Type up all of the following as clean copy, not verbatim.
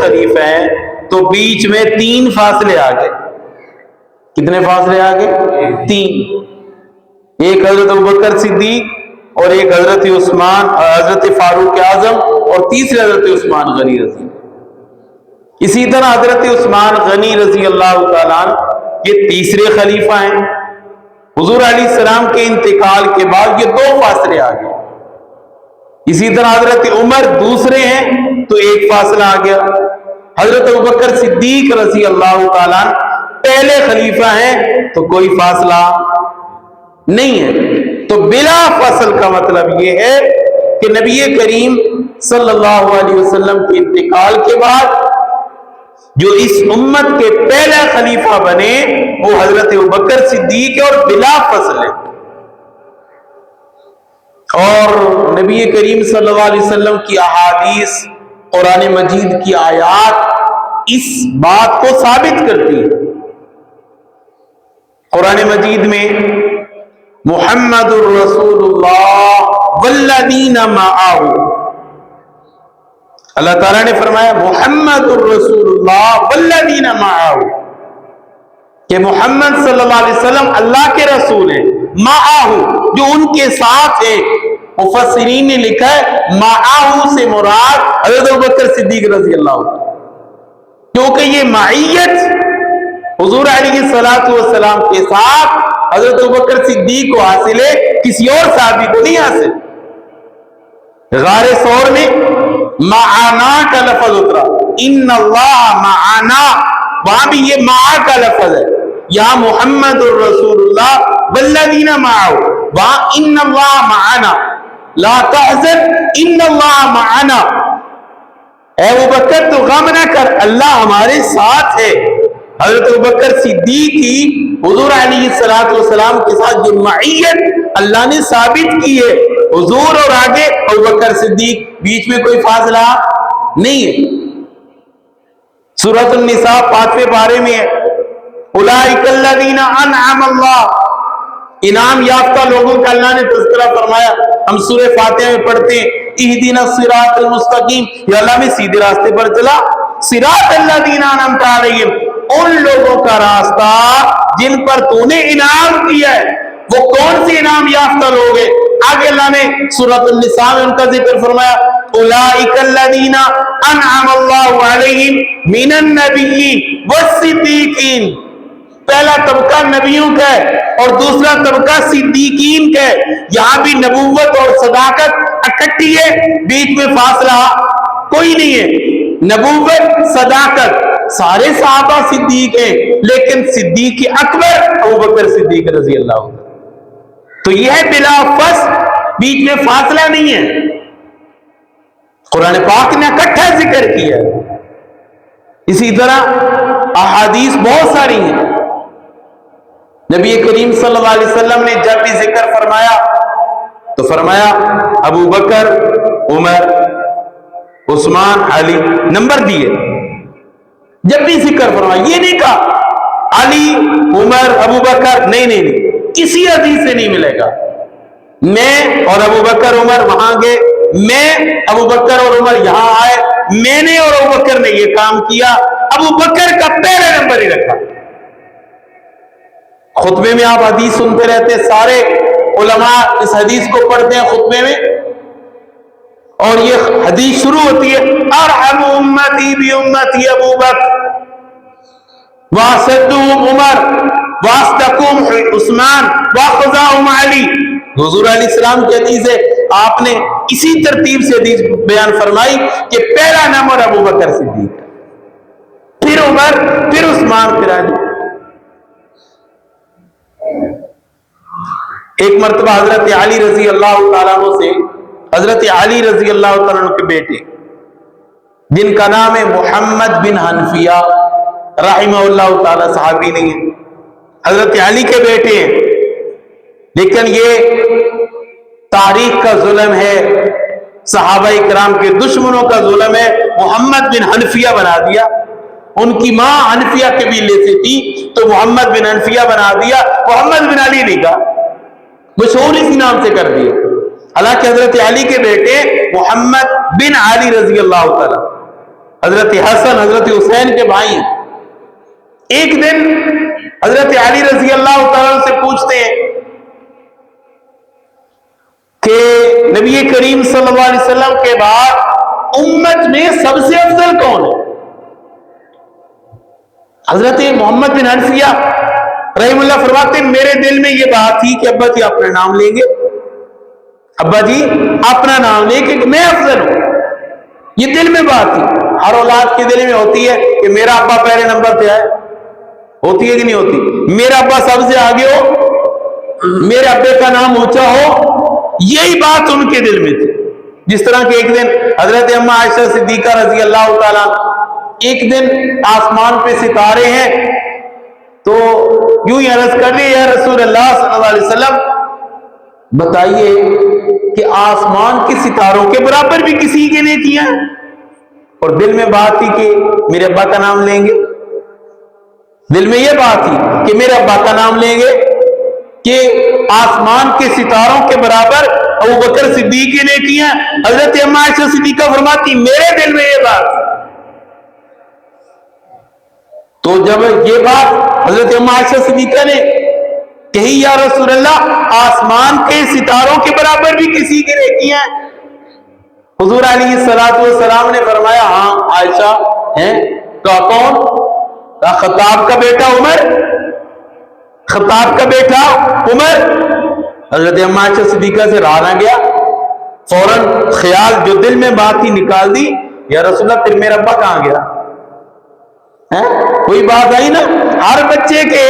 خلیفہ ہیں تو بیچ میں 3 فاصلے آ گئے. کتنے فاصلے آ گئے؟ 3. ایک حضرت ابوبکر صدیق اور ایک حضرت عثمان حضرت فاروق اعظم اور تیسرے حضرت عثمان غنی رضی. اسی طرح حضرت عثمان غنی رضی اللہ تعالیٰ عنہ یہ تیسرے خلیفہ ہیں. حضور علیہ السلام کے انتقال کے بعد یہ 2 فاصلے آ گئے. اسی طرح حضرت عمر دوسرے ہیں تو 1 فاصلہ آ گیا. حضرت ابوبکر صدیق رضی اللہ تعالیٰ عنہ پہلے خلیفہ ہیں تو کوئی فاصلہ نہیں ہے. تو بلا فصل کا مطلب یہ ہے کہ نبی کریم صلی اللہ علیہ وسلم کے انتقال کے بعد جو اس امت کے پہلا خلیفہ بنے وہ حضرت ابوبکر صدیق ہے اور بلا فصل ہے. اور نبی کریم صلی اللہ علیہ وسلم کی احادیث قرآن مجید کی آیات اس بات کو ثابت کرتی ہے. قرآن مجید میں محمد الرسول اللہ والذین معہ، اللہ تعالیٰ نے فرمایا محمد الرسول اللہ والذین معہ کہ محمد صلی اللہ علیہ وسلم اللہ کے رسول ہیں، معہ جو ان کے ساتھ ہیں. مفسرین نے لکھا ہے معہ سے مراد حضرت ابوبکر صدیق رضی اللہ عنہ، کیونکہ یہ معیت حضور علیہ السلام کے ساتھ حضرت ابوبکر صدیق کو حاصل ہے، کسی اور صحابی کو نہیں حاصل. غار ثور میں معانا کا لفظ اترا، ان اللہ معانا، وہاں بھی یہ معا کا لفظ ہے. یہاں محمد الرسول اللہ والذین معہ، وہاں ان اللہ معانا، لا تحزن ان اللہ معانا، اے ابوبکر تو غم نہ کر اللہ ہمارے ساتھ ہے. حضرت ابوبکر صدیق کی حضور علیہ السلام کے ساتھ جو معیت اللہ نے ثابت کی ہے، حضور اور آگے ابوبکر صدیق، بیچ میں کوئی فاصلہ نہیں ہے. سورۃ النساء 5ویں پارے میں ہے اولئک الذین انعم اللہ، انعام یافتہ لوگوں کا اللہ نے تذکرہ فرمایا. ہم سورہ فاتحہ میں پڑھتے ہیں اہدنا الصراط المستقیم، یا اللہ میں سیدھے راستے پر چلا. صراط الذین انعمت علیہم، ان لوگوں کا راستہ جن پر تو نے انعام کیا ہے. وہ کون سی انعام یافتہ لوگ ہیں؟ آگے اللہ نے سورۃ النساء میں ان کا ذکر فرمایا اولئک الذین انعم اللہ علیہم من النبیین والصدیقین. پہلا طبقہ نبیوں کا ہے اور دوسرا طبقہ صدیقین کا ہے. یہاں بھی نبوت اور صداقت اکٹھی ہے، بیچ میں فاصلہ کوئی نہیں ہے. نبوت صداقت سارے صحابہ صدیق ہیں، لیکن صدیق اکبر ابوبکر صدیق رضی اللہ عنہ. تو یہ ہے بلا فصل، بیچ میں فاصلہ نہیں ہے. قرآن پاک نے اکٹھا ذکر کیا ہے. اسی طرح احادیث بہت ساری ہیں. نبی کریم صلی اللہ علیہ وسلم نے جب بھی ذکر فرمایا تو فرمایا ابو بکر، عمر، عثمان، علی، نمبر دیے. جب بھی ذکر فرمایا یہ نہیں کہا علی، عمر، ابو بکر، نہیں، کسی حدیث سے نہیں ملے گا. میں اور ابو بکر عمر وہاں گئے، میں ابو بکر اور عمر یہاں آئے، میں نے اور ابو بکر نے یہ کام کیا. ابو بکر کا پہلا نمبر ہی رکھا. خطبے میں آپ حدیث سنتے رہتے، سارے علماء اس حدیث کو پڑھتے ہیں خطبے میں، اور یہ حدیث شروع ہوتی ہے ارحم امتی بی امتی ابو بکر واسدہم عمر واصدقہم عثمان واخزاہم علی. حضور علیہ السلام کی حدیث ہے، آپ نے اسی ترتیب سے حدیث بیان فرمائی کہ پہلا نمبر ابو بکر صدیق، پھر عمر، پھر عثمان، پھر علی. ایک مرتبہ حضرت علی رضی اللہ تعالیٰ عنہ سے، حضرت علی رضی اللہ تعالیٰ عنہ کے بیٹے جن کا نام ہے محمد بن حنفیہ رحمہ اللہ تعالیٰ، صحابی نہیں ہے، حضرت علی کے بیٹے ہیں، لیکن یہ تاریخ کا ظلم ہے، صحابہ کرام کے دشمنوں کا ظلم ہے. محمد بن حنفیہ بنا دیا. ان کی ماں حنفیہ قبیلے سے تھی تو محمد بن حنفیہ بنا دیا، محمد بن علی نہیں کہا، مشہور اسی نام سے کر دیا. حالانکہ حضرت علی کے بیٹے محمد بن علی رضی اللہ تعالیٰ. حضرت حسن حضرت حسین کے بھائی ہیں. ایک دن حضرت علی رضی اللہ تعالیٰ سے پوچھتے ہیں کہ نبی کریم صلی اللہ علیہ وسلم کے بعد امت میں سب سے افضل کون ہے؟ حضرت محمد بن حنفیہ رحم اللہ فرماتے ہیں میرے دل میں یہ بات تھی کہ ابا جی اپنا نام لیں گے، ابا جی اپنا نام لیں کہ میں افضل ہوں. یہ دل میں بات تھی. ہر اولاد کے دل میں ہوتی ہے کہ میرا ابا پہلے نمبر پہ آئے. ہوتی ہے کہ نہیں ہوتی؟ میرا ابا سب سے آگے ہو، میرے ابے کا نام اونچا ہو. یہی بات ان کے دل میں تھی. جس طرح کہ ایک دن حضرت اما عائشہ صدیقہ رضی اللہ تعالیٰ ایک دن آسمان پہ ستارے ہیں تو یوں ہی عرض کر لی یا رسول اللہ صلی اللہ علیہ وسلم بتائیے کہ آسمان کے ستاروں کے برابر بھی کسی کے نیکیاں ہیں. اور دل میں بات تھی کہ میرے ابا کا نام لیں گے. دل میں یہ بات تھی کہ میرے ابا کا نام لیں گے کہ آسمان کے ستاروں کے برابر ابو بکر صدیق کے نیکیاں. حضرت اما عائشہ صدیقہ فرماتی میرے دل میں یہ بات تھی. تو جب یہ بات حضرت اما عائشہ صدیقہ نے کہی یا رسول اللہ آسمان کے ستاروں کے برابر بھی کسی کے نیکیاں ہیں، حضور علیہ الصلوۃ والسلام نے فرمایا ہاں عائشہ ہیں. کہا کون؟ کہا خطاب کا بیٹا عمر. خطاب کا بیٹا عمر. حضرت اما عائشہ صدیقہ سے رہا نہ گیا، فوراً خیال جو دل میں بات تھی نکال دی. یا رسول اللہ پھر میرا ابا کہاں گیا؟ کوئی بات آئی نا. ہر بچے کے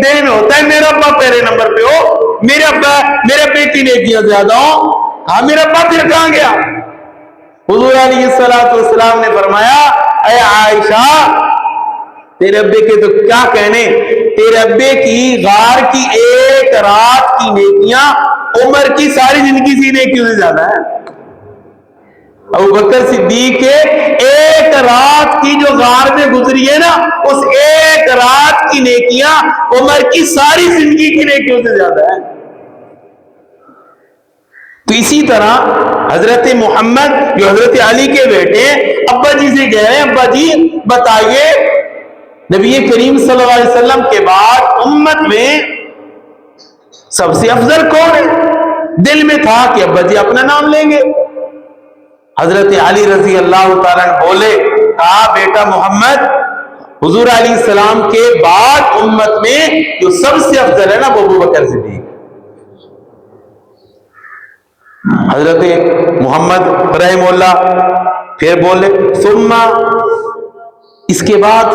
دل میں ہوتا ہے میرا ابا پہلے نمبر پہ ہو، میرے ابے کی نیکیاں زیادہ ہوں. ہاں میرا ابا پھر کہاں گیا؟ حضور علیہ الصلوۃ والسلام نے فرمایا اے عائشہ تیرے ابے کے تو کیا کہنے، تیرے ابے کی غار کی ایک رات کی نیکیاں عمر کی ساری زندگی کی نیکیوں سے زیادہ ہے. ابو بکر صدیق کے ایک رات کی جو غار میں گزری ہے نا اس ایک رات کی نیکیاں عمر کی ساری زندگی کی نیکیوں سے زیادہ ہے. تو اسی طرح حضرت محمد جو حضرت علی کے بیٹے ابا جی سے کہہ رہے ہیں ابا جی بتائیے نبی کریم صلی اللہ علیہ وسلم کے بعد امت میں سب سے افضل کون ہے؟ دل میں تھا کہ ابا جی اپنا نام لیں گے. حضرت علی رضی اللہ تعالیٰ بولے کہا بیٹا محمد حضور علیہ السلام کے بعد امت میں جو سب سے افضل ہے نا وہ ابو بکر صدیق. حضرت محمد رحم اللہ پھر بولے ثم اس کے بعد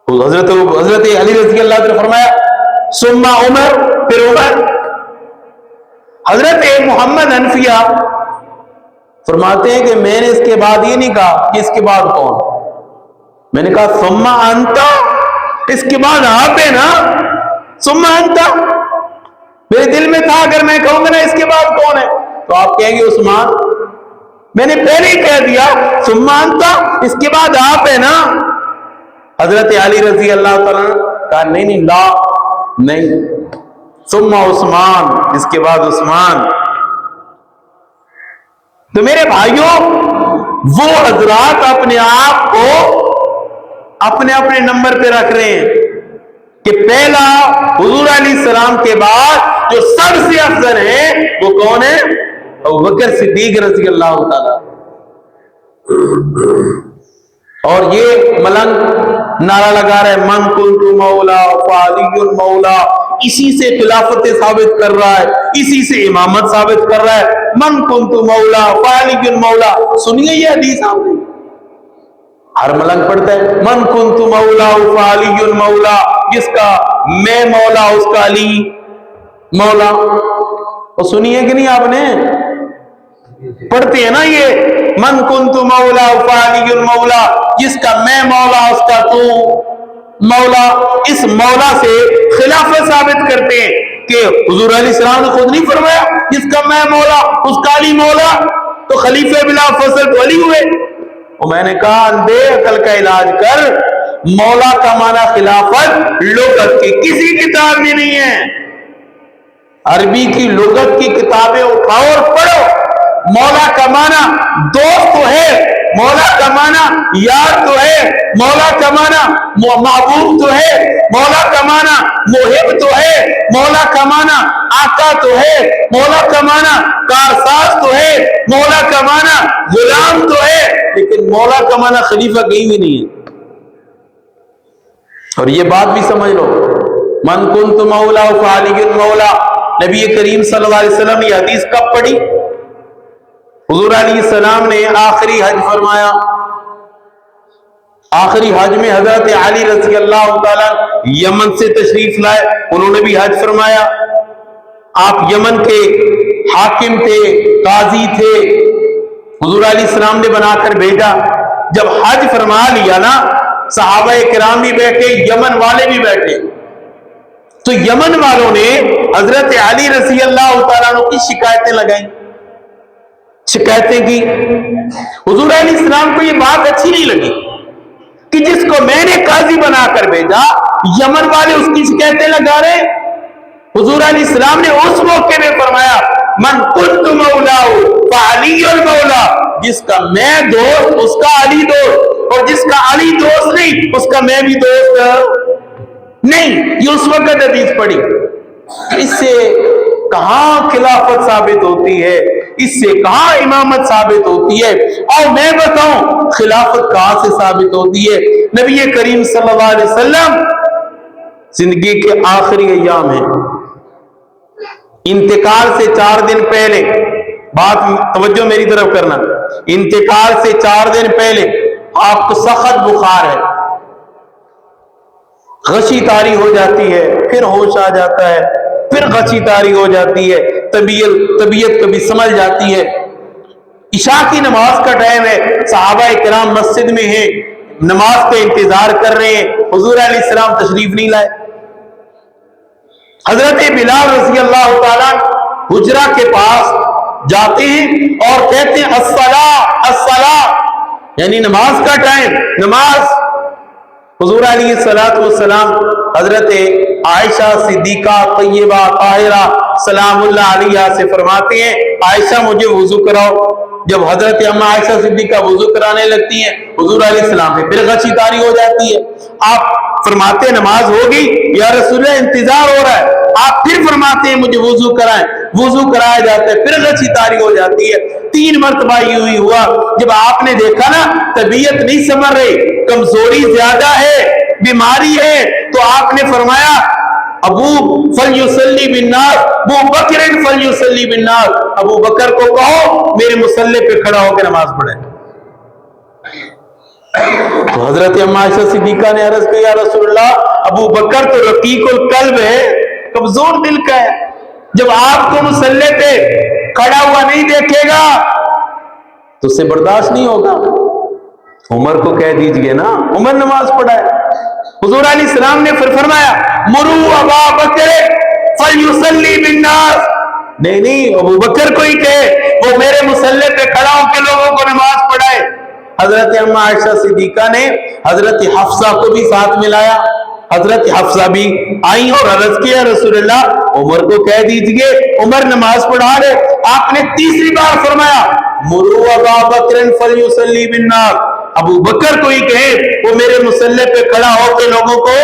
حضرت علی رضی اللہ نے فرمایا ثم عمر پھر عمر. حضرت محمد حنفیہ فرماتے ہیں کہ میں نے اس کے بعد یہ نہیں کہا کہ اس کے بعد کون، میں نے کہا ثم انت، اس کے بعد آپ ہے نا. ثم انت میرے دل میں تھا اگر میں کہوں گا نا اس کے بعد کون ہے تو آپ کہیں گے عثمان. میں نے پہلے ہی کہہ دیا ثم انت، اس کے بعد آپ ہے نا. حضرت علی رضی اللہ تعالیٰ کہا نہیں لا نہیں ثم عثمان، اس کے بعد عثمان. تو میرے بھائیوں وہ حضرات اپنے آپ کو اپنے نمبر پہ رکھ رہے ہیں کہ پہلا حضور علیہ السلام کے بعد جو سب سے افضل ہے وہ کون ہے؟ ابو بکر صدیق رضی اللہ تعالی. اور یہ ملنگ نعرہ لگا رہے من کنت مولا فعلی مولا، اسی سے خلافت ثابت کر رہا ہے، اسی سے امامت ثابت کر رہا ہے. من کنت مولا فعلی مولا، سنیے یہ حدیث آپ نے ہر ملنگ پڑھتا ہے من کنت مولا فعلی مولا، جس کا میں مولا اس کا علی مولا. اور سنیے کہ نہیں آپ نے پڑھتے ہیں نا یہ من کنت مولا فعلی مولا، جس کا میں مولا اس کا تو مولا. اس مولا سے خلافت ثابت کرتے ہیں کہ حضور علیہ السلام نے خود نہیں فرمایا جس کا میں مولا اس کا علی مولا، تو خلیفہ بلا فصل تو علی ہوئے. اور میں نے کہا اندھے عقل کا علاج کر، مولا کا معنی خلافت لغت کی کسی کتاب میں نہیں ہے. عربی کی لغت کی کتابیں اٹھاؤ اور پڑھو. مولا کا معنی دوست تو ہے، مولا کا معنی یار تو ہے، مولا کا معنی محبوب تو ہے، مولا کا معنی محب تو ہے، مولا کا معنی آقا تو ہے، مولا کا معنی کارساز تو ہے، مولا کا معنی غلام تو ہے، لیکن مولا کا معنی خلیفہ کہیں بھی نہیں ہے۔ اور یہ بات بھی سمجھ لو، من کنت مولا فعلی مولا، نبی کریم صلی اللہ علیہ وسلم نے یہ حدیث کب پڑھی؟ حضور علیہ السلام نے آخری حج فرمایا، آخری حج میں حضرت علی رضی اللہ تعالیٰ یمن سے تشریف لائے، انہوں نے بھی حج فرمایا۔ آپ یمن کے حاکم تھے، قاضی تھے، حضور علیہ السلام نے بنا کر بھیجا۔ جب حج فرما لیا نا، صحابہ کرام بھی بیٹھے، یمن والے بھی بیٹھے، تو یمن والوں نے حضرت علی رضی اللہ تعالیٰ عنہ کی شکایتیں لگائیں، شکایتیں کی۔ حضور علیہ السلام کو یہ بات اچھی نہیں لگی کہ جس کو میں نے قاضی بنا کر بھیجا، یمن والے اس کی شکایتیں لگا رہے۔ حضور علیہ السلام نے اس موقع میں فرمایا، من کنت مولا فعلی المولا، جس کا میں دوست اس کا علی دوست، اور جس کا علی دوست نہیں اس کا میں بھی دوست نہیں۔ یہ اس وقت حدیث پڑھی۔ اس سے کہاں خلافت ثابت ہوتی ہے، اس سے کہاں امامت ثابت ہوتی ہے؟ اور میں بتاؤں خلافت کہاں سے ثابت ہوتی ہے؟ نبی کریم صلی اللہ علیہ وسلم زندگی کے آخری ایام ہیں، انتقال سے 4 دن پہلے، بات توجہ میری طرف کرنا، انتقال سے 4 دن پہلے آپ کو سخت بخار ہے، غشی طاری ہو جاتی ہے، پھر ہوش آ جاتا ہے، پھر غشی طاری ہو جاتی ہے، طبیعت کبھی سمجھ جاتی ہے۔ عشاء کی نماز کا ٹائم ہے، صحابہ کرام مسجد میں ہیں، نماز کا انتظار کر رہے ہیں، حضور علیہ السلام تشریف نہیں لائے۔ حضرت بلال رضی اللہ تعالیٰ حجرہ کے پاس جاتے ہیں اور کہتے ہیں الصلاۃ الصلاۃ، یعنی نماز کا ٹائم، نماز۔ حضور علیہ السلام حضرت عائشہ صدیقہ طیبہ طاہرہ سلام اللہ علیہ سے فرماتے ہیں، عائشہ مجھے وضو کراؤ۔ جب حضرت اما عائشہ صدیقہ وضو کرانے لگتی ہیں، حضور علیہ السلام سے پھر غشی طاری ہو جاتی ہے۔ آپ فرماتے ہیں نماز ہوگی یا رسول اللہ انتظار ہو رہا ہے، آپ پھر فرماتے ہیں مجھے وضو کرائیں، وضو کرایا جاتا ہے، پھر غشی طاری ہو جاتی ہے۔ 3 مرتبہ یوں ہوا۔ جب آپ نے دیکھا نا طبیعت نہیں سنبھل رہی، کمزوری زیادہ ہے، بیماری ہے، تو آپ نے فرمایا ابو فلیصلی بالناس، ابو بکر فلیصلی بالناس، ابو بکر کو کہو میرے مصلی پہ کھڑا ہو کے نماز پڑھے۔ تو حضرت اما عائشہ صدیقہ نے عرض کیا یا رسول اللہ، ابو بکر تو رقیق القلب ہے، کمزور دل کا ہے، جب آپ کو مصلی پہ کھڑا ہوا نہیں دیکھے گا تو اسے برداشت نہیں ہوگا۔ عمر کو کہہ دیجئے نا، عمر نماز پڑھائے۔ حضور علیہ السلام نے پھر فرمایا مرو ابا بکر فلیصلی بالناس، نہیں ابو بکر کو ہی کہے وہ میرے مصلی پہ کھڑا ہو کے لوگوں کو نماز پڑھائے۔ حضرت اما عائشہ صدیقہ نے حضرت حفصہ کو بھی ساتھ ملایا، حضرت حفصہ بھی آئی اور عرض کیا رسول اللہ عمر کو کہہ دیجئے عمر نماز پڑھا رہے۔ آپ نے تیسری بار فرمایا مرو ابا بکر فلیصلی بالناس، ابو بکر کو ہی کہے وہ میرے مصلی پہ کھڑا ہو کے لوگوں کو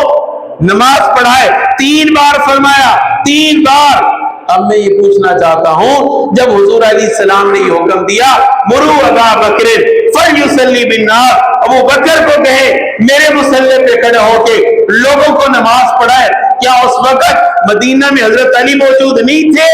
نماز پڑھائے۔ 3 بار فرمایا، 3 بار۔ اب میں یہ پوچھنا چاہتا ہوں جب حضور علیہ السلام نے یہ حکم دیا مرو ابا بکر فلیصلی بالناس، ابو بکر کو کہے میرے مصلی پہ کھڑے ہو کے لوگوں کو نماز پڑھائے، کیا اس وقت مدینہ میں حضرت علی موجود نہیں تھے؟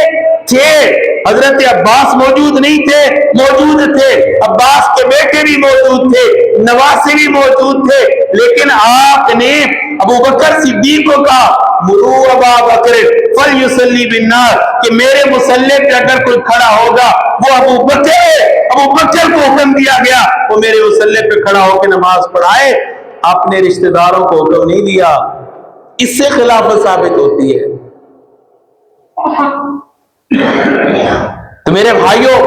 حضرت عباس موجود نہیں تھے؟ موجود تھے۔ عباس کے بیٹے بھی موجود تھے، نواسے بھی موجود تھے، لیکن آپ نے ابو بکر صدیق کو کہا مرو ابا بکر فلیصلی بالناس، کہ میرے مصلی پہ اگر کوئی کھڑا ہوگا وہ ابو بکر ہے۔ ابو بکر کو حکم دیا گیا وہ میرے مصلی پہ کھڑا ہو کے نماز پڑھائے، اپنے رشتہ داروں کو حکم نہیں دیا۔ اس سے خلافت ثابت ہوتی ہے۔ تو میرے بھائیوں،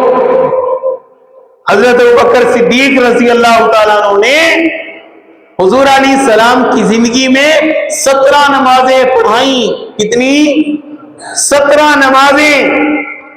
حضرت ابوبکر صدیق رضی اللہ تعالیٰ عنہ نے حضور علیہ السلام کی زندگی میں 17 نمازیں پڑھائیں۔ کتنی؟ 17 نمازیں۔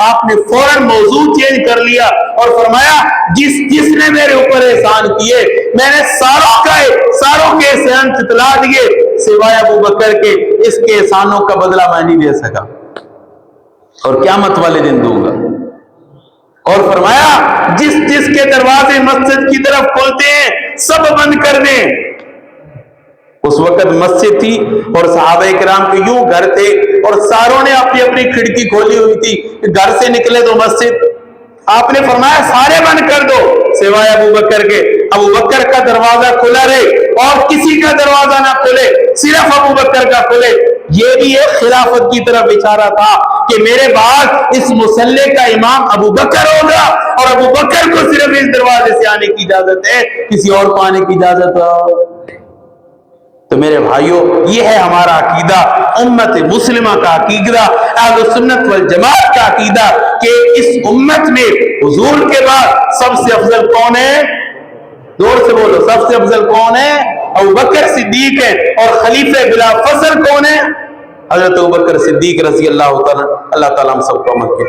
آپ نے فوراً موضوع چینج کر لیا اور فرمایا جس نے میرے اوپر احسان کیے میں نے ساروں کے احسان جتلا دیے سوائے ابو بکر کے، اس کے احسانوں کا بدلہ میں نہیں دے سکا اور قیامت والے دن دوں گا۔ اور فرمایا جس کے دروازے مسجد کی طرف کھولتے ہیں سب بند کر دیں۔ اس وقت مسجد تھی اور صحابہ کرام کے یوں گھر تھے اور ساروں نے اپنی اپنی کھڑکی کھولی ہوئی تھی، گھر سے نکلے تو مسجد، آپ نے فرمایا سارے بند کر دو سوائے ابو بکر کے، ابو بکر کا دروازہ کھلا رہے اور کسی کا دروازہ نہ کھلے، صرف ابو بکر کا کھلے۔ یہ بھی ایک خلافت کی طرف اشارہ تھا کہ میرے بعد اس مصلی کا امام ابو بکر ہوگا اور ابو بکر کو صرف اس دروازے سے آنے کی اجازت ہے، کسی اور کو آنے کی اجازت ہے۔ تو میرے بھائیوں یہ ہے ہمارا عقیدہ، امت مسلمہ کا عقیدہ، اہل سنت والجماعت کا عقیدہ کہ اس امت میں حضور کے بعد سب سے افضل کون ہے؟ زور سے بولو، سب سے افضل کون ہے؟ ابو بکر صدیق ہے۔ اور خلیفہ بلا فصل کون ہے؟ حضرت ابو بکر صدیق رضی اللہ تعالیٰ ہم سب کو عمل کیا۔